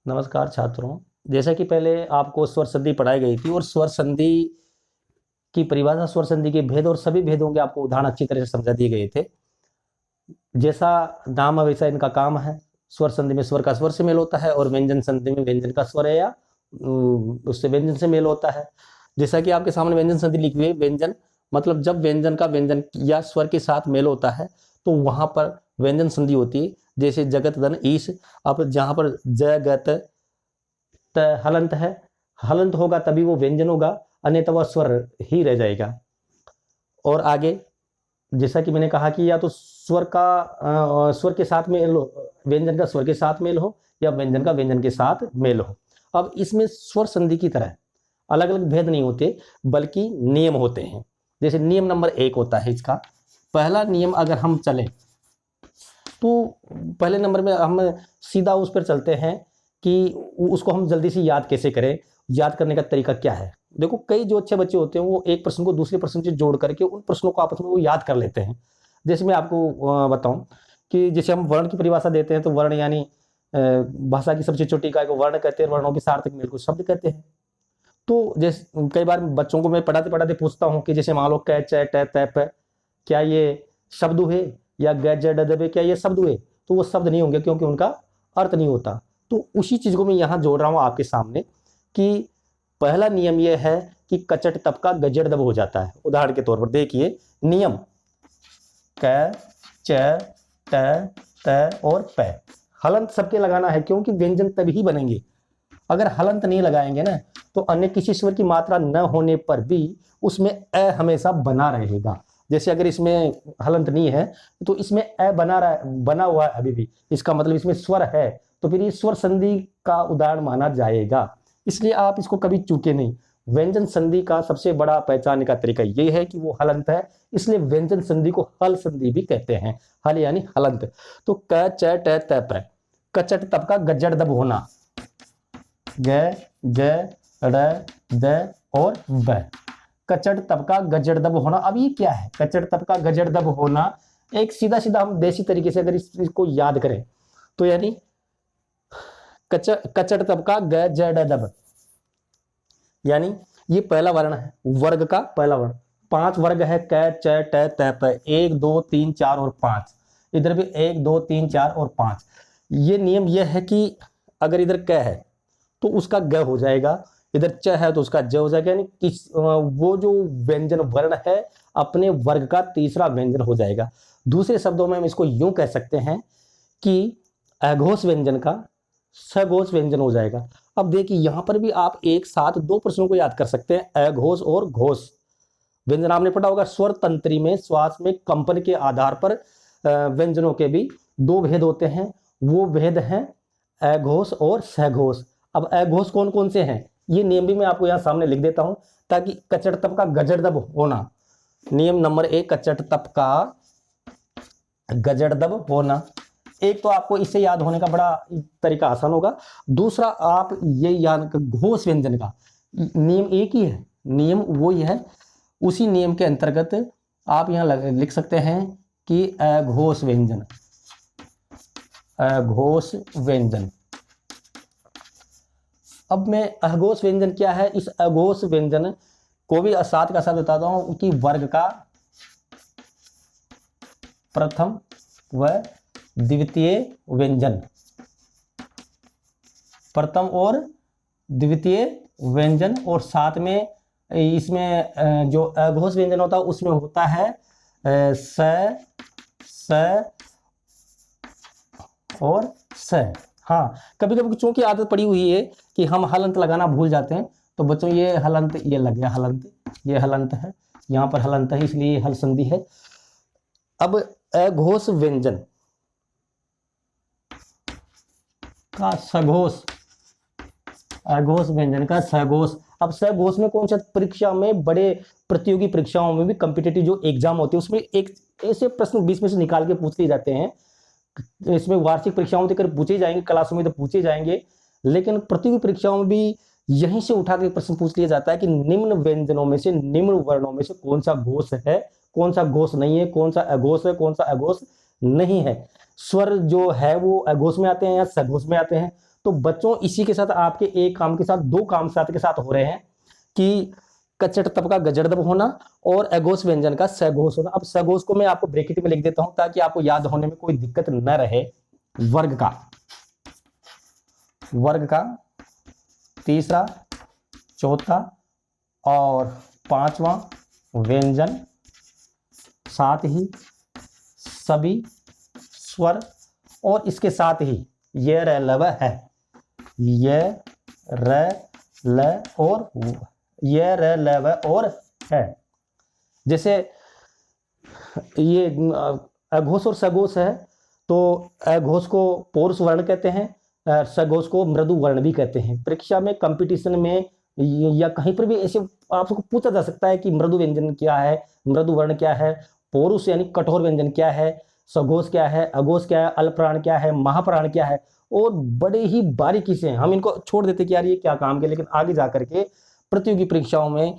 नमस्कार छात्रों। जैसा कि पहले आपको स्वर संधि पढ़ाई गई थी और स्वर संधि की परिभाषा, स्वर संधि के भेद और सभी भेदों के आपको उदाहरण अच्छी तरह से समझा दिए गए थे। जैसा नाम है वैसा इनका काम है। स्वर संधि में स्वर का स्वर से मेल होता है और व्यंजन संधि में व्यंजन का स्वर है या उससे व्यंजन से मेल होता है। जैसा कि आपके सामने व्यंजन संधि लिखी हुई है। व्यंजन मतलब जब व्यंजन का व्यंजन या स्वर के साथ मेल होता है तो वहां पर व्यंजन संधि होती है। जैसे जगत धन ईश, अब जहां पर जगत हलंत है, हलंत होगा तभी वो व्यंजन होगा, अन्यथा वह स्वर ही रह जाएगा। और आगे जैसा कि मैंने कहा कि या तो स्वर के साथ मेल हो, व्यंजन का स्वर के साथ मेल हो, या व्यंजन का व्यंजन के साथ मेल हो। अब इसमें स्वर संधि की तरह अलग अलग भेद नहीं होते बल्कि नियम होते हैं। जैसे नियम नंबर 1 होता है इसका। पहला नियम अगर हम चले तो पहले नंबर में हम सीधा उस पर चलते हैं कि उसको हम जल्दी से याद कैसे करें। याद करने का तरीका क्या है? देखो, कई जो अच्छे बच्चे होते हैं वो एक प्रश्न को दूसरे प्रश्न से जोड़ करके उन प्रश्नों को आपस में वो याद कर लेते हैं। जैसे मैं आपको बताऊं कि जैसे हम वर्ण की परिभाषा देते हैं तो वर्ण यानी भाषा की सबसे छोटी इकाई को वर्ण कहते हैं। वर्णों के सार्थक मेल को शब्द कहते हैं। तो जैसे कई बार बच्चों को मैं पढ़ाते पढ़ाते पूछता हूँ कि जैसे मान लो कै च ट तै प, क्या ये शब्द हुए, या ग ज ड द, क्या ये शब्द हुए? तो वो शब्द नहीं होंगे क्योंकि उनका अर्थ नहीं होता। तो उसी चीज को मैं यहाँ जोड़ रहा हूँ आपके सामने कि पहला नियम यह है कि कचट तब का गजड़ दब हो जाता है। उदाहरण के तौर पर देखिए नियम क च ट त और प, हलंत सबके लगाना है क्योंकि व्यंजन तभी बनेंगे। अगर हलंत नहीं लगाएंगे ना तो अन्य किसी स्वर की मात्रा न होने पर भी उसमें अ हमेशा बना रहेगा। जैसे अगर इसमें हलंत नहीं है तो इसमें अ बना हुआ है अभी भी, इसका मतलब इसमें स्वर है, तो फिर ये स्वर संधि का उदाहरण माना जाएगा। इसलिए आप इसको कभी चूके नहीं। व्यंजन संधि का सबसे बड़ा पहचानने का तरीका यह है कि वो हलंत है, इसलिए व्यंजन संधि को हल संधि भी कहते हैं। हल यानी हलंत। तो क च ट त प, कचट तब का गजड़ दब होना, ग ज ड़ द और ब, कचड़ तब का गजड़ दब होना। अब ये क्या है कचड़ तब का गजड़ दब होना? एक सीधा सीधा हम देसी तरीके से अगर इसको याद करें तो यानी कचड़ तब का ग ज ड दब, यानी ये पहला वर्ण है, वर्ग का पहला वर्ण। 5 वर्ग है क च ट त प, 1 2 3 4 और 5। इधर भी 1 2 3 4 और 5। ये नियम यह है कि अगर इधर क है तो उसका ग हो जाएगा, इधर च है तो उसका ज हो जाएगा, यानी वो जो व्यंजन वर्ण है अपने वर्ग का तीसरा व्यंजन हो जाएगा। दूसरे शब्दों में हम इसको यूं कह सकते हैं कि अघोष व्यंजन का सघोष व्यंजन हो जाएगा। अब देखिए यहां पर भी आप एक साथ 2 प्रश्नों को याद कर सकते हैं, अघोष और घोष व्यंजन। आपने पढ़ा होगा स्वर तंत्री में श्वास में कंपन के आधार पर व्यंजनों के भी 2 भेद होते हैं। वो भेद हैं अघोष और सघोष। अब अघोष कौन कौन से हैं ये नियम भी मैं आपको यहां सामने लिख देता हूं ताकि कचड़ तब का गजड़ दब होना। नियम नंबर 1 कचड़ तब का गजड़ दब होना। एक तो आपको इससे याद होने का बड़ा तरीका आसान होगा। दूसरा आप ये याद घोष व्यंजन का नियम एक ही है, नियम वो ही है। उसी नियम के अंतर्गत आप यहां लिख सकते हैं कि अघोष व्यंजन, अघोष व्यंजन। अब मैं अघोष व्यंजन क्या है, इस अघोष व्यंजन को भी साथ का साथ बताता हूं कि वर्ग का प्रथम व द्वितीय व्यंजन, प्रथम और द्वितीय व्यंजन। और साथ में इसमें जो अघोष व्यंजन होता है उसमें होता है स और स। हाँ, कभी कभी चूंकि आदत पड़ी हुई है कि हम हलंत लगाना भूल जाते हैं, तो बच्चों ये हलंत, ये लग गया हलंत, ये हलंत है, यहां पर हलंत है इसलिए हल संधि है। अब अघोष व्यंजन का सघोष, अघोष व्यंजन का सघोष। अब सघोष में कौन सा परीक्षा में, बड़े प्रतियोगी परीक्षाओं में भी कॉम्पिटिटिव जो एग्जाम होते हैं उसमें एक ऐसे प्रश्न बीच में से निकाल के पूछ लिए जाते हैं। इसमें वार्षिक परीक्षाओं में पूछे जाएंगे, क्लासों में तो पूछे जाएंगे, लेकिन प्रतियोगी परीक्षाओं में भी यहीं से उठा के प्रश्न पूछ लिया जाता है कि निम्न व्यंजनों में से, निम्न वर्णों में से कौन सा घोष है, कौन सा घोष नहीं है, कौन सा अघोष है, कौन सा अघोष नहीं है। स्वर जो है वो अघोष में आते हैं या सघोष में आते हैं। तो बच्चों इसी के साथ आपके एक काम के साथ दो काम साथ के साथ हो रहे हैं कि कचट तब का गजड़दब होना और अघोष व्यंजन का सघोष होना। अब सघोष को मैं आपको ब्रैकेट में लिख देता हूं ताकि आपको याद होने में कोई दिक्कत न रहे। वर्ग का तीसरा, चौथा और पांचवा व्यंजन, साथ ही सभी स्वर, और इसके साथ ही ये र लव है, ये र ल और ये र लव और है। जैसे ये अघोष और सघोष है तो अघोष को पौरुष वर्ण कहते हैं, सघोष को मृदु वर्ण भी कहते हैं। परीक्षा में कंपटीशन में या कहीं पर भी ऐसे आपको पूछा जा सकता है कि मृदु व्यंजन क्या है, मृदु वर्ण क्या है, पौरुष यानी कठोर व्यंजन क्या है, सघोष क्या है, अघोष क्या है, अल्पप्राण क्या है, महाप्राण क्या है, और बड़े ही बारीकी से हम इनको छोड़ देते कि यार ये क्या काम के, लेकिन आगे जाकर के प्रतियोगी परीक्षाओं में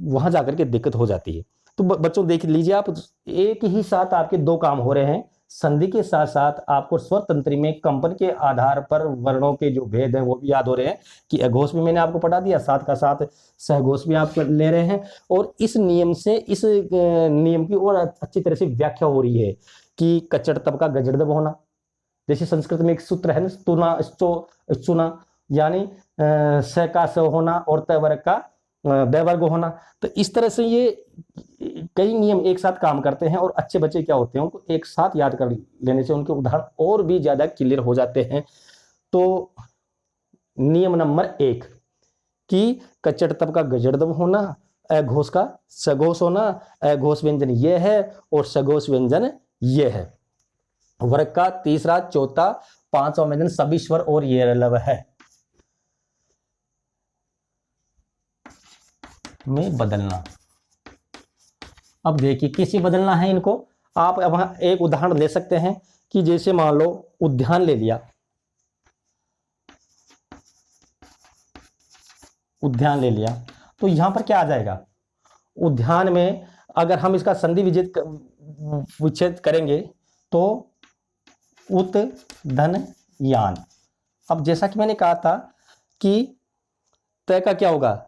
वहां जाकर के दिक्कत हो जाती है। तो बच्चों देख लीजिए आप, एक ही साथ आपके दो काम हो रहे हैं। संधि के साथ साथ आपको स्वर तंत्री में कंपन के आधार पर वर्णों के जो भेद हैं वो भी याद हो रहे हैं कि अघोष भी मैंने आपको पढ़ा दिया, साथ का साथ सहघोष भी आप ले रहे हैं। और इस नियम से, इस नियम की और अच्छी तरह से व्याख्या हो रही है कि कचड़ तब का गजड़दब होना। जैसे संस्कृत में एक सूत्र है ना, स्तुना चुना, यानी स का स होना और त वर्ग का द वर्ग होना। तो इस तरह से ये कई नियम एक साथ काम करते हैं और अच्छे बच्चे क्या होते हैं उनको एक साथ याद कर लेने से उनके उदाहरण और भी ज्यादा क्लियर हो जाते हैं। तो नियम नंबर 1 कि कचड़ तब का गजड़दब होना, अघोष का सघोष होना, अघोष व्यंजन ये है और सघोष व्यंजन ये है। वर्ग का तीसरा, चौथा, पांचवा व्यंजन सभी स्वर और ये लव है में बदलना। अब देखिए किसी बदलना है इनको, आप अब एक उदाहरण ले सकते हैं कि जैसे मान लो उद्यान ले लिया, उद्यान ले लिया तो यहां पर क्या आ जाएगा, उद्यान में अगर हम इसका संधि विच्छेद करेंगे तो उत धन यान। अब जैसा कि मैंने कहा था कि तय का क्या होगा,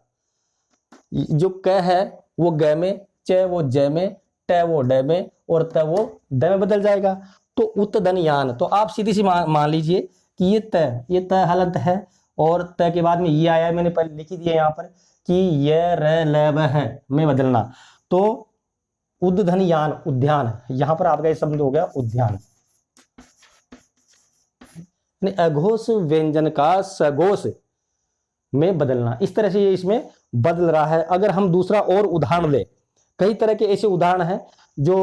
जो क है वो ग में, च वो ज में, ट वो ड में और त वो द में बदल जाएगा। तो उत धन यान, तो आप सीधी सी मान लीजिए कि ये त हलंत है और त के बाद में ये आया है, मैंने पहले लिख ही दिया यहाँ पर कि ये र ल व है में बदलना। तो उद धन यान उद्यान, यहां पर आपका ये शब्द हो गया उद्यान। अघोष व्यंजन का सघोष में बदलना, इस तरह से ये इसमें बदल रहा है। अगर हम दूसरा और उदाहरण ले, कई तरह के ऐसे उदाहरण हैं जो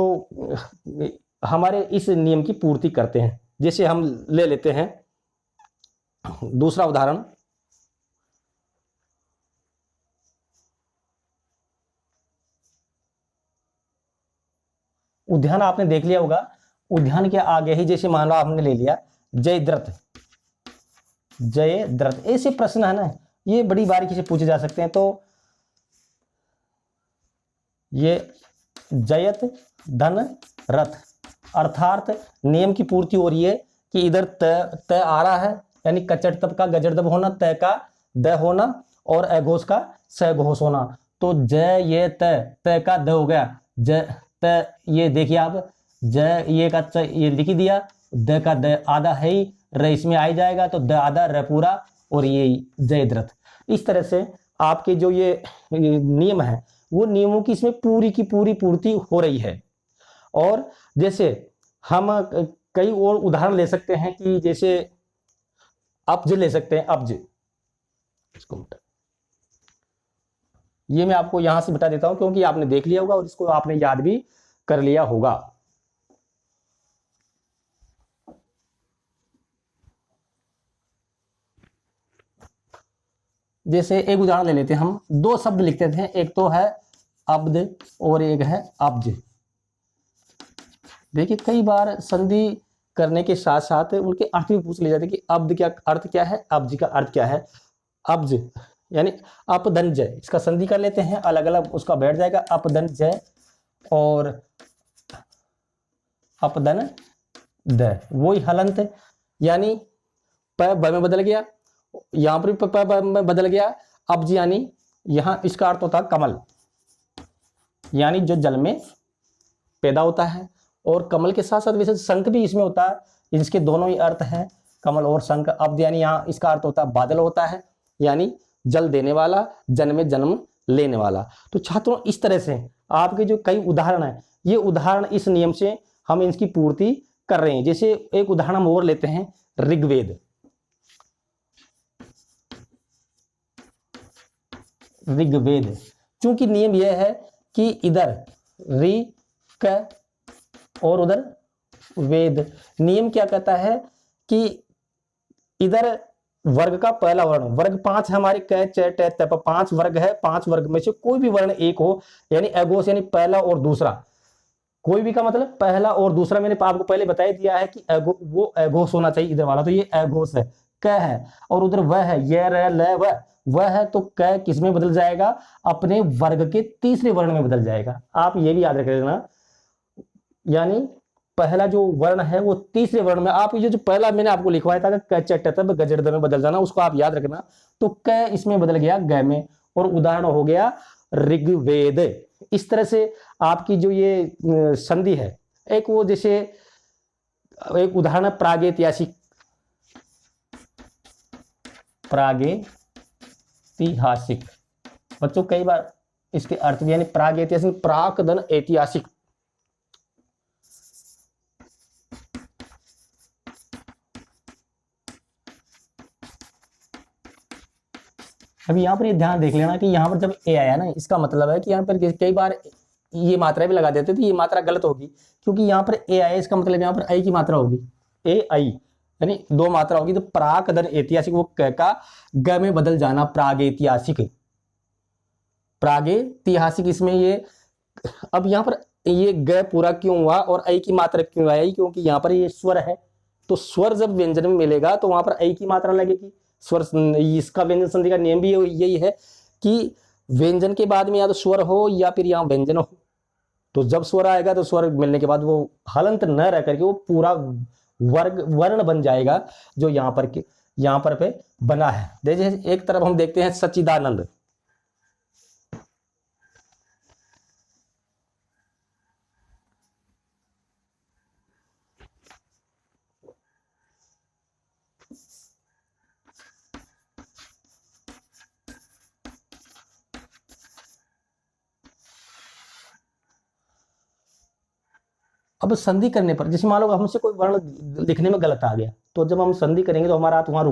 हमारे इस नियम की पूर्ति करते हैं। जैसे हम ले लेते हैं दूसरा उदाहरण, उद्यान आपने देख लिया होगा। उद्यान के आगे ही जैसे मान लो आपने ले लिया जयद्रथ, जयद्रथ, ऐसे प्रश्न है ना, ये बड़ी बारीकी से पूछे जा सकते हैं। तो ये जयत धन रथ, अर्थात नियम की पूर्ति हो रही है कि इधर त आ रहा है, यानी कचड़ तब का गजड़दब होना, त का द होना और अघोष का सघोष होना। तो ज ये त का द हो गया, ज त, ये देखिए आप, ज ये का ये लिख दिया, द का द आधा है ही, र इसमें आ जाएगा तो द आधा र पूरा और ये जयद्रथ। इस तरह से आपके जो ये नियम है वो नियमों की इसमें पूरी की पूरी पूर्ति हो रही है। और जैसे हम कई और उदाहरण ले सकते हैं कि जैसे अब्ज ले सकते हैं, अब्ज, इसको ये मैं आपको यहां से बता देता हूं क्योंकि आपने देख लिया होगा और इसको आपने याद भी कर लिया होगा। जैसे एक उदाहरण ले लेते हैं, हम दो शब्द लिखते थे, एक तो है अब्द और एक है अब्ज। देखिए कई बार संधि करने के साथ साथ उनके अर्थ भी पूछ लिए जाते हैं कि अब्द क्या अर्थ क्या है, अब्ज का अर्थ क्या है। अब्ज यानी अपदन जय, इसका संधि कर लेते हैं, अलग अलग उसका बैठ जाएगा, अपदन जय और अपदन द, वही हलंत, यानी प ब में बदल गया, यहाँ पर भी प ब में बदल गया। अब जी यानी यहाँ इसका अर्थ होता है कमल, यानी जो जल में पैदा होता है। और कमल के साथ साथ वैसे शंख भी इसमें होता है, इसके दोनों ही अर्थ हैं, कमल और शंख। अब यानी यहाँ इसका अर्थ होता है बादल होता है, यानी जल देने वाला, जन में जन्म लेने वाला। तो छात्रों इस तरह से आपके जो कई उदाहरण है, ये उदाहरण इस नियम से हम इसकी पूर्ति कर रहे हैं। जैसे एक उदाहरण हम और लेते हैं, ऋग्वेद। ऋग्वेद, चूंकि नियम यह है कि इधर ऋ क और उधर वेद। नियम क्या कहता है कि इधर वर्ग का पहला वर्ण, वर्ग 5 है हमारे, क च ट त प, 5 वर्ग है, 5 वर्ग में से कोई भी वर्ण एक हो, यानी एगोस, यानी पहला और दूसरा, कोई भी का मतलब पहला और दूसरा। मैंने आपको पहले बता दिया है कि वो एगोस होना चाहिए इधर वाला, तो ये एगोस है, क है, और उधर वह है, ये र ल वह है, तो क किस में बदल जाएगा? अपने वर्ग के तीसरे वर्ण में बदल जाएगा। आप ये भी याद रख लेना, यानी पहला जो वर्ण है वो तीसरे वर्ण में। आप ये जो पहला मैंने आपको लिखवाया था क च ट त गजड़ द में बदल जाना, उसको आप याद रखना। तो क इसमें बदल गया ग में, और उदाहरण हो गया ऋग्वेद। इस तरह से आपकी जो ये संधि है, एक वो जैसे एक उदाहरण है प्रागैतिहासिक। प्रागैतिहासिक बच्चों कई बार इसके अर्थ भी, यानी प्रागैतिहासिक, प्राक धन ऐतिहासिक। अभी यहाँ पर ये ध्यान देख लेना कि यहाँ पर जब ए आया ना, इसका मतलब है कि यहाँ पर कई बार ये मात्रा भी लगा देते, तो ये मात्रा गलत होगी, क्योंकि यहाँ पर ए आया, इसका मतलब यहाँ पर आई की मात्रा होगी, ए आई, यानी 2 मात्रा होगी। तो प्राक धन ऐतिहासिक, वो क का ग में बदल जाना, प्रागैतिहासिक। प्रागैतिहासिक इसमें ये, अब यहाँ पर ये ग पूरा क्यों हुआ और आई की मात्रा क्यों आई? क्योंकि यहाँ पर ये स्वर है, तो स्वर जब व्यंजन में मिलेगा तो वहां पर आई की मात्रा लगेगी। स्वर, इसका व्यंजन संधि का नियम भी यही है कि व्यंजन के बाद में या तो स्वर हो या फिर यहाँ व्यंजन हो। तो जब स्वर आएगा तो स्वर मिलने के बाद वो हलंत न रह करके वो पूरा वर्ग वर्ण बन जाएगा, जो यहाँ पर पे बना है। जैसे एक तरफ हम देखते हैं सच्चिदानंद, अब संधि करने पर, जैसे मान लो हमसे कोई वर्ण लिखने में गलत आ गया, तो जब हम संधि करेंगे तो हमारा हाथ वहां